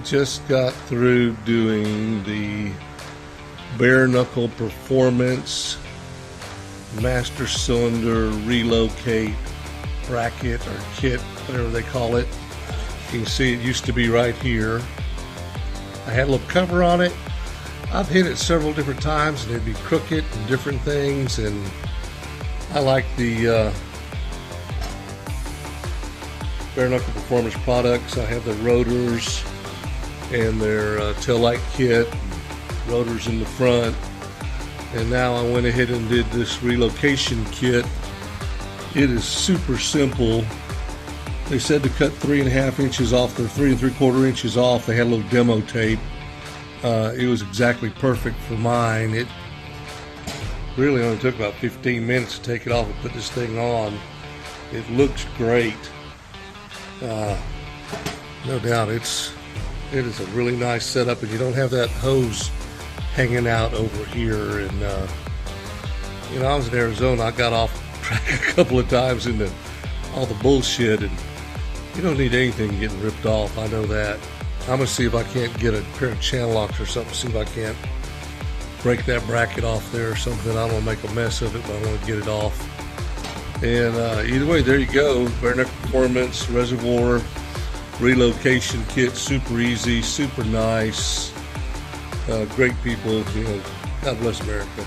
just got through doing the bare knuckle performance master cylinder relocate bracket or kit, whatever they call it. You can see it used to be right here. I had a little cover on it. I've hit it several different times and it'd be crooked and different things, and I like the bare knuckle performance products. I have the rotors and their tail light kit, rotors in the front, and now I went ahead and did this relocation kit. It is super simple. They said to cut 3.5 inches off. They're 3 3/4 inches off. They had a little demo tape. It was exactly perfect for mine. It really only took about 15 minutes to take it off and put this thing on. It looks great. No doubt it is a really nice setup, and you don't have that hose hanging out over here. And you know, I was in Arizona. I got off track a couple of times into all the bullshit, and you don't need anything getting ripped off. I know that. I'm gonna see if I can't get a pair of channel locks or something, see if I can't break that bracket off there or something. I don't want to make a mess of it, but I want to get it off. And either way, there you go. Bare knuckle performance reservoir relocation kit. Super easy, super nice. Great people. You know, God bless America.